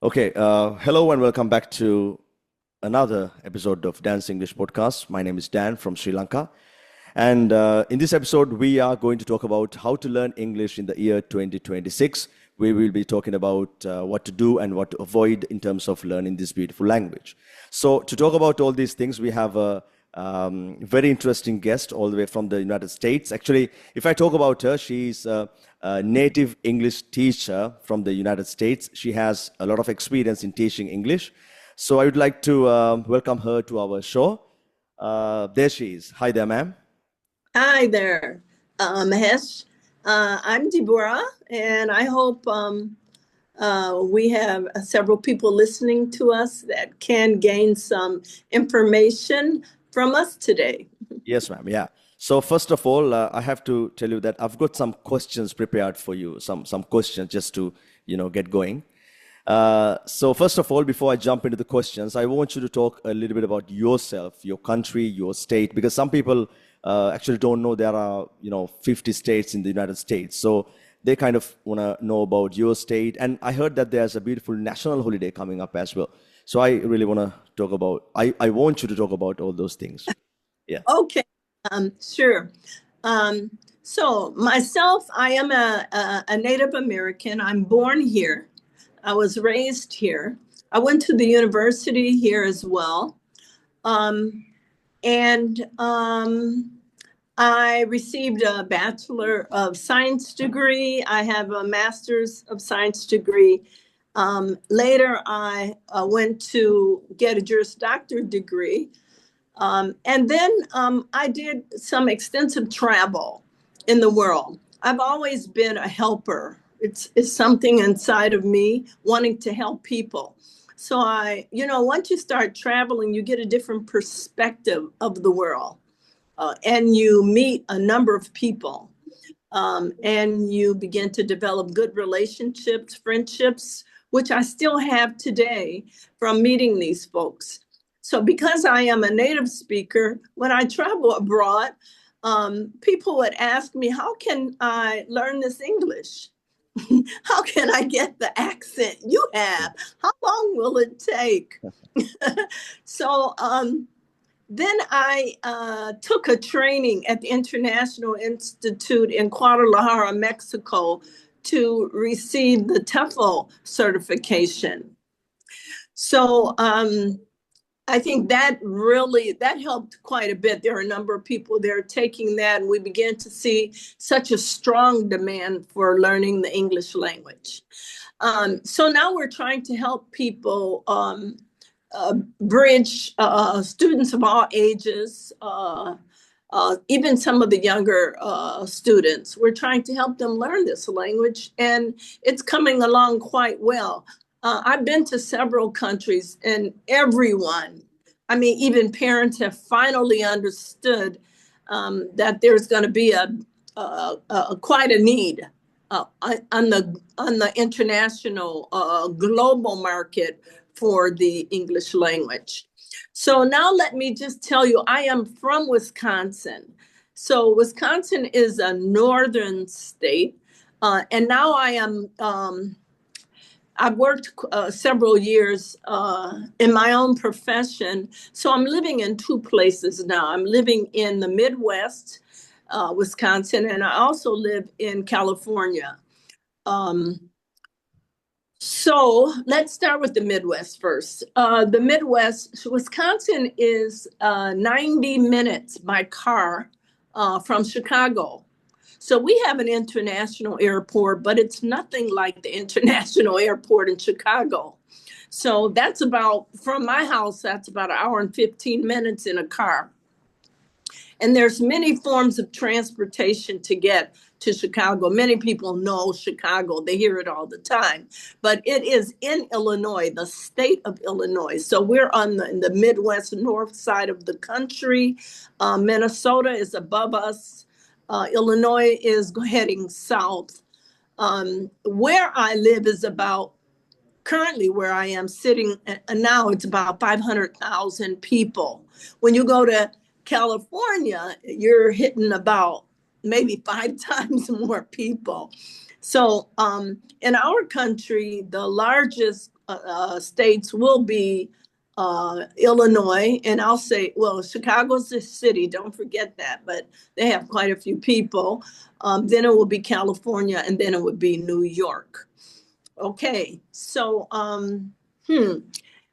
Okay, hello and welcome back to another episode of Dan's English Podcast. My name is Dan from Sri Lanka. And in this episode, we are going to talk about how to learn English in the year 2026. We will be talking about what to do and what to avoid in terms of learning this beautiful language. So, to talk about all these things, we have a very interesting guest all the way from the United States. Actually, if I talk about her, she's a native English teacher from the United States. She has a lot of experience in teaching English. So, I would like to welcome her to our show. There she is. Hi there, ma'am. Hi there, Mahesh. I'm Debora, and I hope we have several people listening to us that can gain some information from us today. Yes, ma'am. Yeah. So first of all, I have to tell you that I've got some questions prepared for you. Some questions just to get going. So first of all, before I jump into the questions, I want you to talk a little bit about yourself, your country, your state, because some people actually don't know there are 50 states in the United States. So they kind of want to know about your state. And I heard that there's a beautiful national holiday coming up as well. So I really want to talk about. I want you to talk about all those things. Yeah. Okay, sure. So myself, I am a Native American. I'm born here. I was raised here. I went to the university here as well. And I received a Bachelor of Science degree. I have a Master's of Science degree. Later, I went to get a Juris Doctor degree. And then I did some extensive travel in the world. I've always been a helper. It's something inside of me wanting to help people. So once you start traveling, you get a different perspective of the world, and you meet a number of people, and you begin to develop good relationships, friendships, which I still have today from meeting these folks. So because I am a native speaker, when I travel abroad, people would ask me, how can I learn this English? How can I get the accent you have? How long will it take? So then I took a training at the International Institute in Guadalajara, Mexico, to receive the TEFL certification. So I think that helped quite a bit. There are a number of people there taking that, and we began to see such a strong demand for learning the English language. So now we're trying to help people bridge students of all ages, even some of the younger students. We're trying to help them learn this language, and it's coming along quite well. I've been to several countries, and everyone, I mean, even parents have finally understood that there's going to be quite a need on the international global market for the English language. So now let me just tell you, I am from Wisconsin. So Wisconsin is a northern state, and now I've worked several years in my own profession. So I'm living in two places now. I'm living in the Midwest, Wisconsin, and I also live in California. So let's start with the Midwest first. The Midwest, Wisconsin is 90 minutes by car from Chicago. So we have an international airport, but it's nothing like the international airport in Chicago. So that's from my house, that's about an hour and 15 minutes in a car. And there's many forms of transportation to get to Chicago. Many people know Chicago. They hear it all the time. But it is in Illinois, the state of Illinois. So we're in the Midwest north side of the country. Minnesota is above us. Illinois is heading south. Where I live is currently where I am sitting now, it's about 500,000 people. When you go to California, you're hitting about maybe 5 times more people. So in our country, the largest states will be Illinois, and I'll say, well, Chicago's the city, don't forget that, but they have quite a few people. Then it will be California, and then it would be New York. Okay, so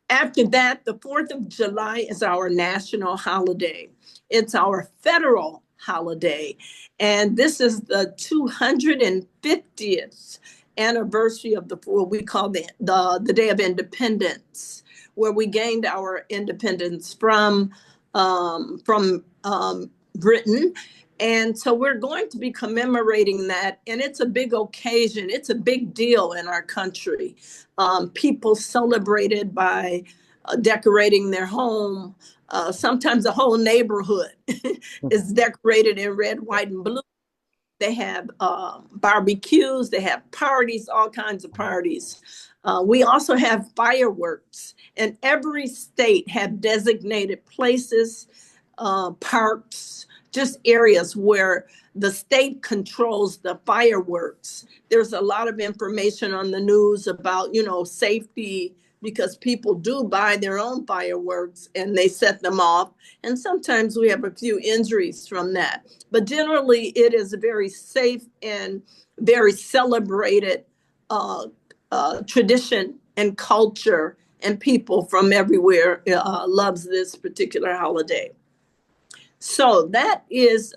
after that, the 4th of July is our national holiday. It's our federal holiday. And this is the 250th anniversary of what we call the Day of Independence, where we gained our independence from Britain. And so we're going to be commemorating that. And it's a big occasion. It's a big deal in our country. People celebrate it by decorating their home. Sometimes the whole neighborhood is decorated in red, white, and blue. They have barbecues, they have parties, all kinds of parties. We also have fireworks, and every state have designated places, parks, just areas where the state controls the fireworks. There's a lot of information on the news about, safety, because people do buy their own fireworks and they set them off. And sometimes we have a few injuries from that. But generally, it is a very safe and very celebrated tradition and culture, and people from everywhere loves this particular holiday. So that gives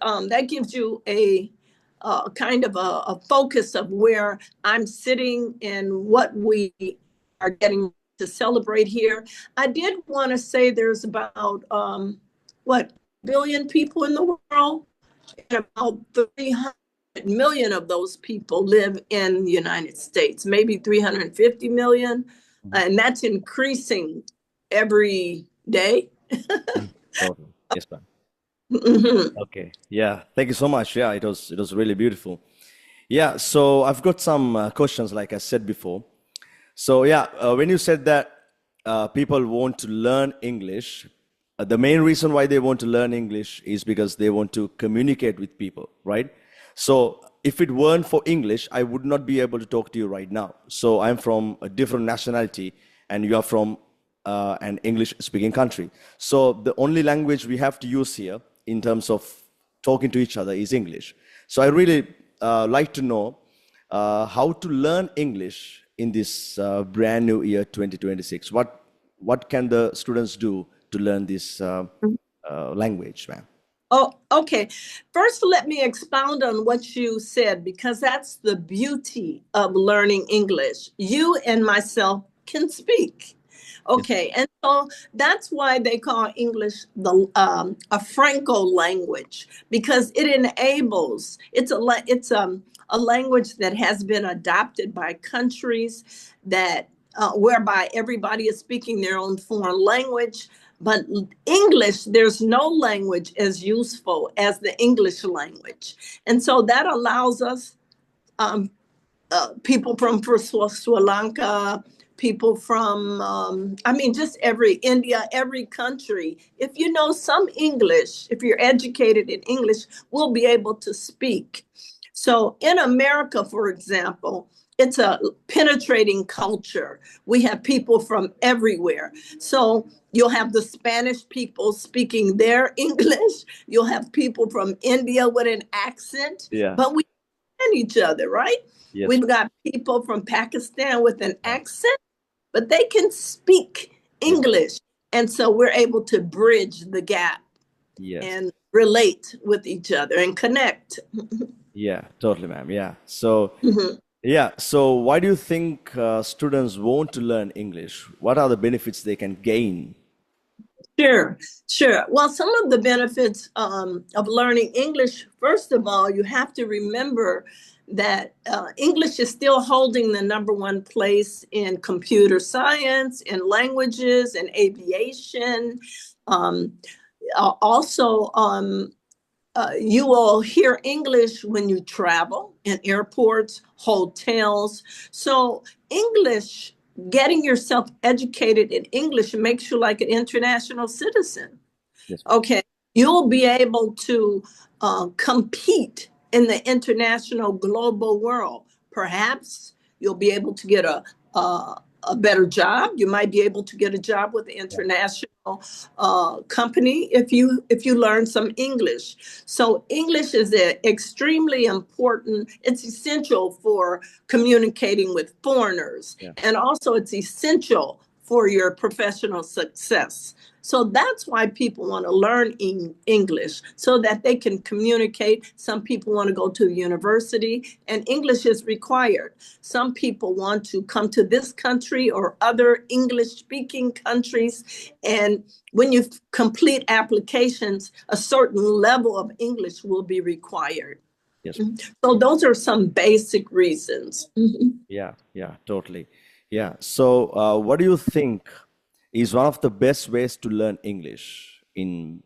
you a kind of a focus of where I'm sitting and what we are getting to celebrate here. I did want to say there's about billion people in the world, and about 300 million of those people live in the United States, maybe 350 million, and that's increasing every day. Totally. Yes, ma'am. Okay. Yeah. Thank you so much. Yeah, it was really beautiful. Yeah. So I've got some questions, like I said before. So yeah, when you said that people want to learn English, the main reason why they want to learn English is because they want to communicate with people, right? So if it weren't for English, I would not be able to talk to you right now. So I'm from a different nationality, and you are from an English-speaking country. So the only language we have to use here in terms of talking to each other is English. So I really like to know how to learn English in this brand new year 2026. What can the students do to learn this language, ma'am? Oh, okay. First, let me expound on what you said, because that's the beauty of learning English. You and myself can speak. Okay, and so that's why they call English a Franco language, because it enables. It's a language that has been adopted by countries that whereby everybody is speaking their own foreign language. But English, there's no language as useful as the English language, and so that allows us people from Sri Lanka, people from, just India, every country. If you know some English, if you're educated in English, we'll be able to speak. So in America, for example, it's a penetrating culture. We have people from everywhere. So you'll have the Spanish people speaking their English. You'll have people from India with an accent. Yeah. But we understand each other, right? Yes. We've got people from Pakistan with an accent, but they can speak English. And so we're able to bridge the gap and relate with each other and connect. Yeah, totally, ma'am. Yeah. So, yeah. So why do you think students want to learn English? What are the benefits they can gain? Sure. Well, some of the benefits of learning English, first of all, you have to remember that English is still holding the #1 place in computer science, in languages, in aviation. Also, you will hear English when you travel in airports, hotels. So English, getting yourself educated in English makes you like an international citizen. Yes. Okay, you'll be able to compete in the international global world, perhaps you'll be able to get a better job. You might be able to get a job with an international company if you learn some English. So English is extremely important. It's essential for communicating with foreigners, and also it's essential for your professional success. So that's why people want to learn English, so that they can communicate. Some people want to go to university, and English is required. Some people want to come to this country or other English-speaking countries, and when you complete applications, a certain level of English will be required. Yes. So those are some basic reasons. Yeah, totally. Yeah. So, what do you think is one of the best ways to learn English in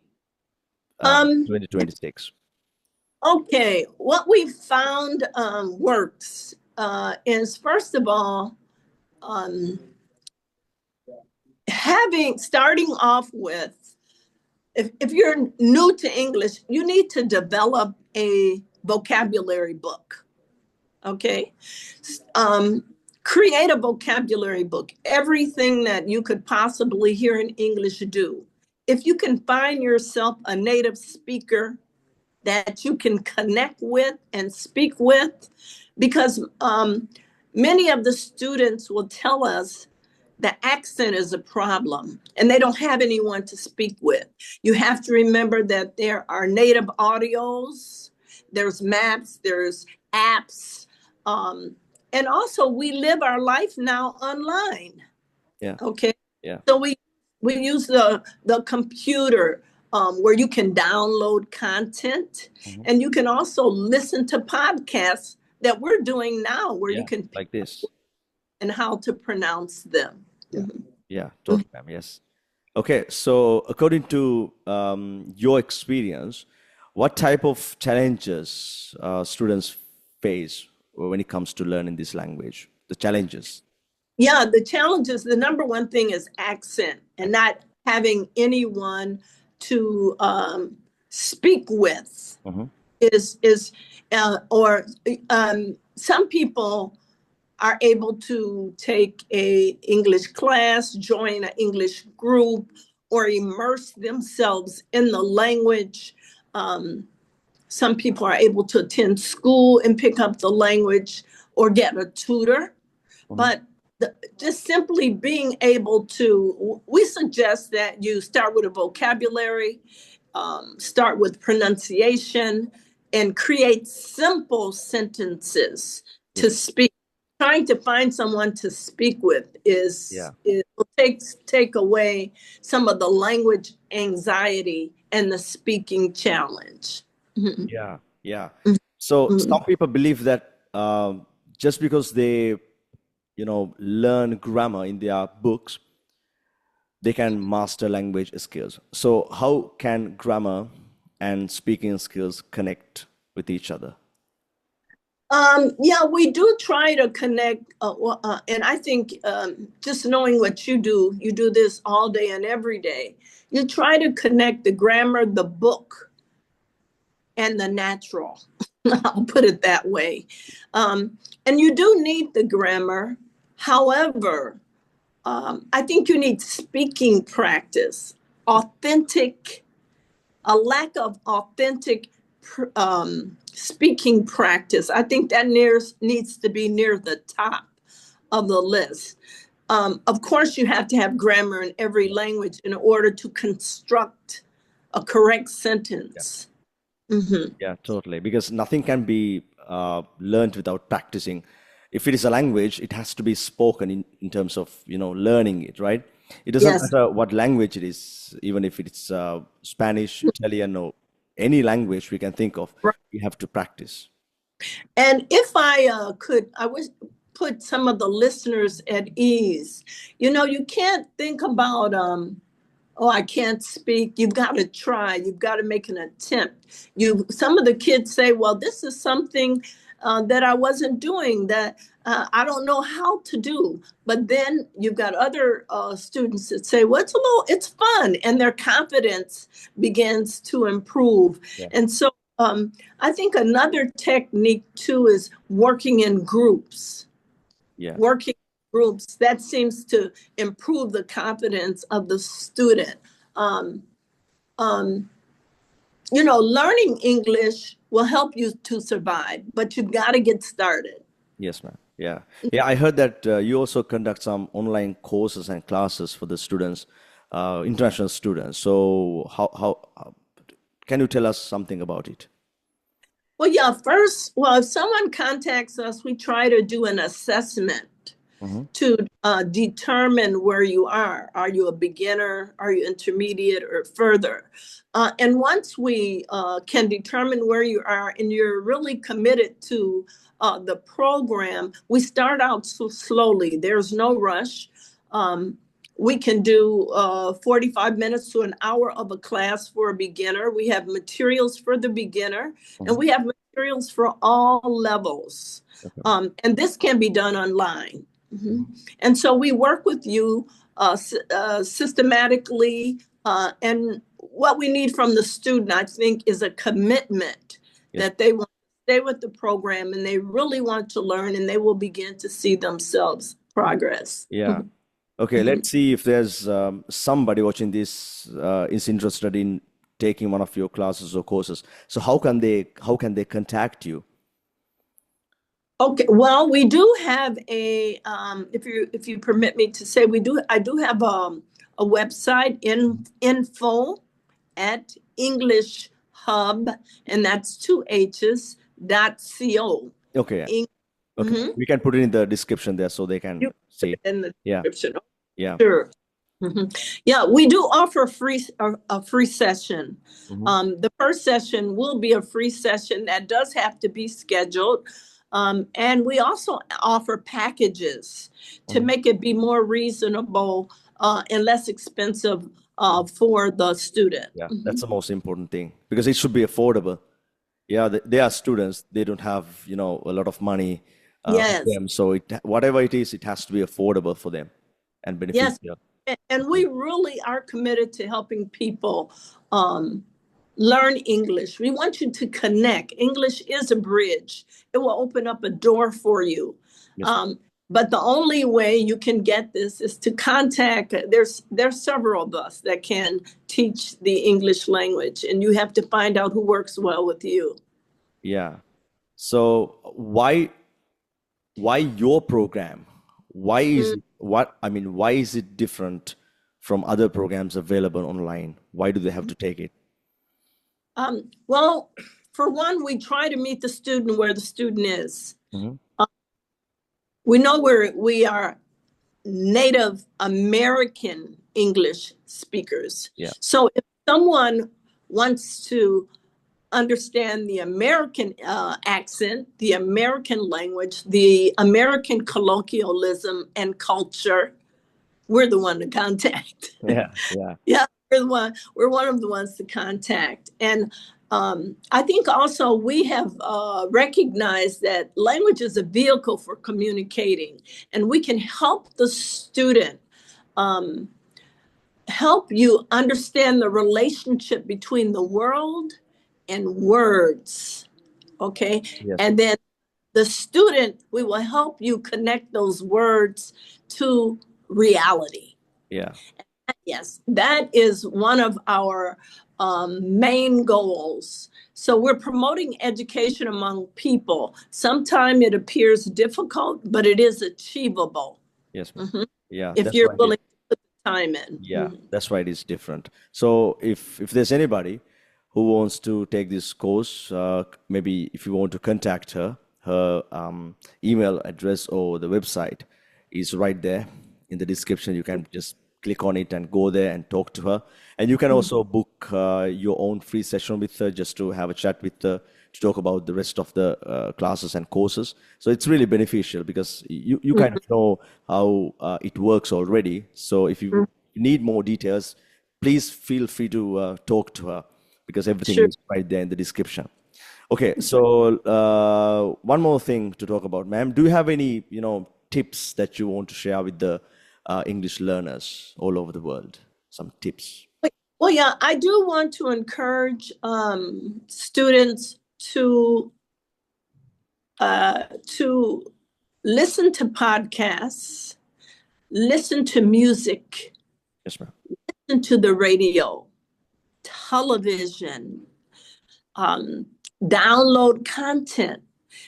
2026? Okay, what we found works is, first of all, starting off with, if you're new to English, you need to develop a vocabulary book. Okay. Create a vocabulary book, everything that you could possibly hear in English do. If you can find yourself a native speaker that you can connect with and speak with, because many of the students will tell us the accent is a problem and they don't have anyone to speak with. You have to remember that there are native audios, there's maps, there's apps, and also we live our life now online. Yeah. Okay. Yeah. So we use the computer where you can download content, and you can also listen to podcasts that we're doing now, where you can like this and how to pronounce them. Yeah, totally, ma'am. Yes. Okay. So, according to your experience, what type of challenges students face when it comes to learning this language? The challenges. Yeah, the challenges, the number one thing is accent and not having anyone to speak with some people are able to take a English class, join an English group, or immerse themselves in the language. Some people are able to attend school and pick up the language or get a tutor. But just simply being able to, we suggest that you start with a vocabulary, start with pronunciation, and create simple sentences to speak. Trying to find someone to speak with it will take away some of the language anxiety and the speaking challenge. Yeah. So some people believe that just because they, learn grammar in their books, they can master language skills. So how can grammar and speaking skills connect with each other? Yeah, we do try to connect, and I think just knowing what you do this all day and every day. You try to connect the grammar, the book, and the natural. I'll put it that way. And you do need the grammar. However, I think you need speaking practice, a lack of authentic speaking practice. I think that needs to be near the top of the list. Of course, you have to have grammar in every language in order to construct a correct sentence. Yeah, totally. Because nothing can be learned without practicing. If it is a language, it has to be spoken in terms of, learning it, right? It doesn't matter what language it is, even if it's Spanish, Italian, or any language we can think of, we have to practice. And if I could, I would put some of the listeners at ease. You can't think about, oh, I can't speak. You've got to try. You've got to make an attempt. Some of the kids say, well, this is something that I wasn't doing, that I don't know how to do. But then you've got other students that say, well, it's fun. And their confidence begins to improve. And so I think another technique too is working in groups. Yeah. Working in groups, that seems to improve the confidence of the student. Um, um, learning English will help you to survive, but you got to get started. Yes, ma'am. Yeah. Yeah, I heard that you also conduct some online courses and classes for the students, international students. So how can you tell us something about it? Well, yeah, first, if someone contacts us, we try to do an assessment Mm-hmm. to determine where you are. Are you a beginner? Are you intermediate or further? And once we can determine where you are and you're really committed to the program, we start out so slowly. There's no rush. We can do 45 minutes to an hour of a class for a beginner. We have materials for the beginner, and we have materials for all levels. Okay. And this can be done online. Mm-hmm. And so we work with you systematically. And what we need from the student, I think, is a commitment that they want to stay with the program and they really want to learn, and they will begin to see themselves progress. Yeah. Okay, let's see if there's somebody watching this is interested in taking one of your classes or courses. So how can they contact you? Okay, well, we do have if you permit me to say, I do have a website, info at English Hub, and that's two H's .co. Okay. In- Okay. Mhm. We can put it in the description there so they can You put see. it in the Yeah. description. Yeah. Sure. Mhm. Yeah, we do offer a free session. Mm-hmm. The first session will be a free session that does have to be scheduled. And we also offer packages to Mm-hmm. make it be more reasonable and less expensive for the student. Yeah, Mhm. that's the most important thing because it should be affordable. Yeah, they are students. They don't have, a lot of money for Yes, them. So whatever it is, it has to be affordable for them and yes. beneficial. And we really are committed to helping people learn English. We want you to connect. English is a bridge. It will open up a door for you. Yes. But the only way you can get this is to contact. There's several of us that can teach the English language, and you have to find out who works well with you. Yeah. So why your program? Why is it, why is it different from other programs available online? Why do they have to take it? Well, for one, we try to meet the student where the student is. Mm-hmm. We know we are Native American English speakers. Yeah. So if someone wants to understand the American accent, the American language, the American colloquialism and culture, we're the one to contact. Yeah. Yeah. Yeah, we're one of the ones to contact. And I think also we have recognized that language is a vehicle for communicating, and we can help the student help you understand the relationship between the world and words. Okay. Yes. And then the student, we will help you connect those words to reality. Yeah. Yes, that is one of our main goals. So we're promoting education among people. Sometimes it appears difficult, but it is achievable. Yes, ma'am. Mhm. Yeah. If That's you're why willing to put the time in. yeah, Mhm. that's why it is different. So if there's anybody who wants to take this course, maybe if you want to contact her, her email address or the website is right there in the description. You can just click on it and go there and talk to her. And you can also book your own free session with her just to have a chat with her to talk about the rest of the classes and courses. So it's really beneficial because you kind of know how it works already. So if you need more details, please feel free to talk to her because everything Sure. is right there in the description. Okay, so one more thing to talk about, ma'am. Do you have any, tips that you want to share with the English learners all over the world? Some tips. Well, yeah, I do want to encourage students to listen to podcasts, listen to music, Yes, ma'am. listen to the radio, television, um, download content,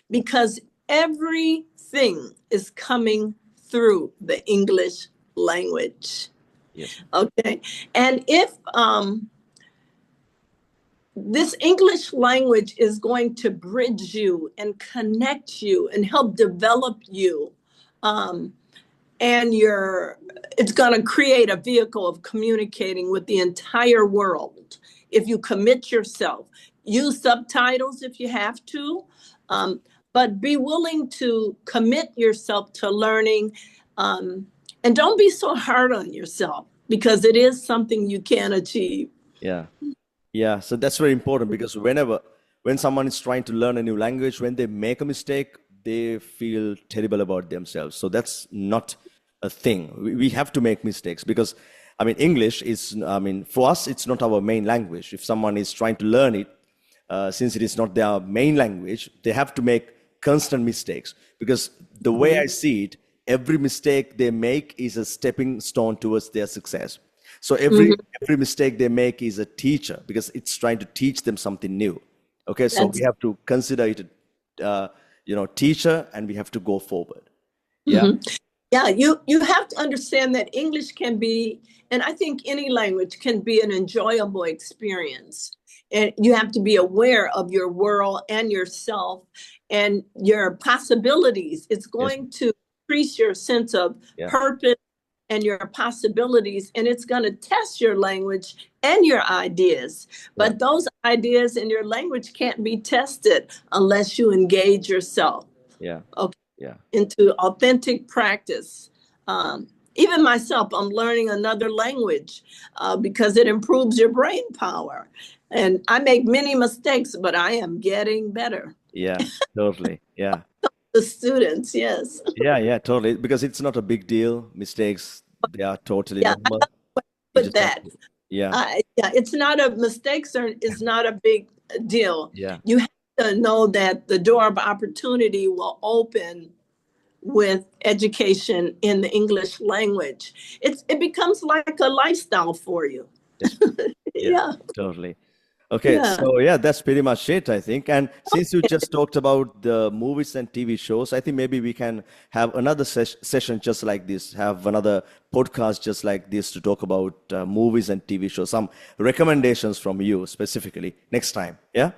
because everything is coming through the English language. Yes. Okay. And if this English language is going to bridge you and connect you and help develop you, um, and it's going to create a vehicle of communicating with the entire world. If you commit yourself, use subtitles if you have to, but be willing to commit yourself to learning, and don't be so hard on yourself, because it is something you can achieve. Yeah. Yeah, so that's very important because when someone is trying to learn a new language, when they make a mistake, they feel terrible about themselves. So that's not a thing. We have to make mistakes because, I mean, English is, I mean, for us, it's not our main language. If someone is trying to learn it, since it is not their main language, they have to make constant mistakes because the way I see it, every mistake they make is a stepping stone towards their success. So every mistake they make is a teacher because it's trying to teach them something new. Okay, so we have to consider it, teacher, and we have to go forward. Yeah. Yeah, you have to understand that English can be, and I think any language can be, an enjoyable experience. And you have to be aware of your world and yourself and your possibilities. It's going to increase your sense of purpose and your possibilities, and it's going to test your language and your ideas. But those ideas and your language can't be tested unless you engage yourself. Yeah. Okay. Yeah. Into authentic practice. Even myself, I'm learning another language because it improves your brain power. And I make many mistakes, but I am getting better. Yeah, totally. Yeah. The students, yes. Yeah, totally. Because it's not a big deal. Mistakes, they are totally normal. But that, yeah, it's not a mistakes is not a big deal. yeah, You have to know that the door of opportunity will open with education in the English language. It becomes like a lifestyle for you. yeah, totally. Okay, so yeah, that's pretty much it, I think. And since you just talked about the movies and TV shows, I think maybe we can have another session just like this, have another podcast just like this to talk about movies and TV shows, some recommendations from you specifically next time. Yeah?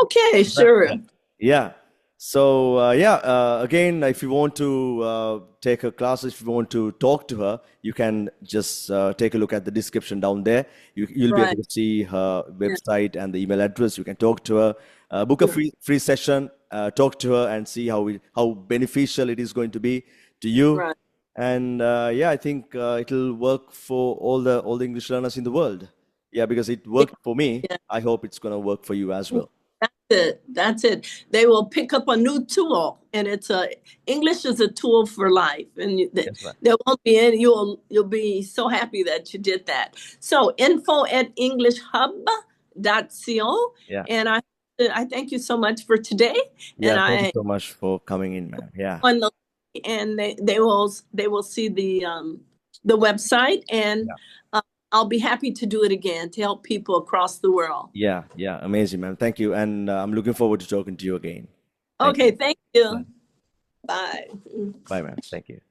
Okay, sure. Yeah. So again, if you want to take her classes, if you want to talk to her, you can just take a look at the description down there. You'll be able to see her website and the email address. You can talk to her, book a free session, talk to her, and see how beneficial it is going to be to you. Right. And I think it'll work for all the English learners in the world. Yeah, because it worked for me. I hope it's going to work for you as well. That's it. They will pick up a new tool, and English is a tool for life, and there won't be any. You'll be so happy that you did that. So info@EnglishHub.co. Yeah. And I thank you so much for today. Yeah, and thank you so much for coming in, ma'am. Yeah. And they will see the website, and I'll be happy to do it again to help people across the world. Yeah, amazing, ma'am. Thank you, and I'm looking forward to talking to you again. Thank you. Bye. Bye, ma'am. Thank you.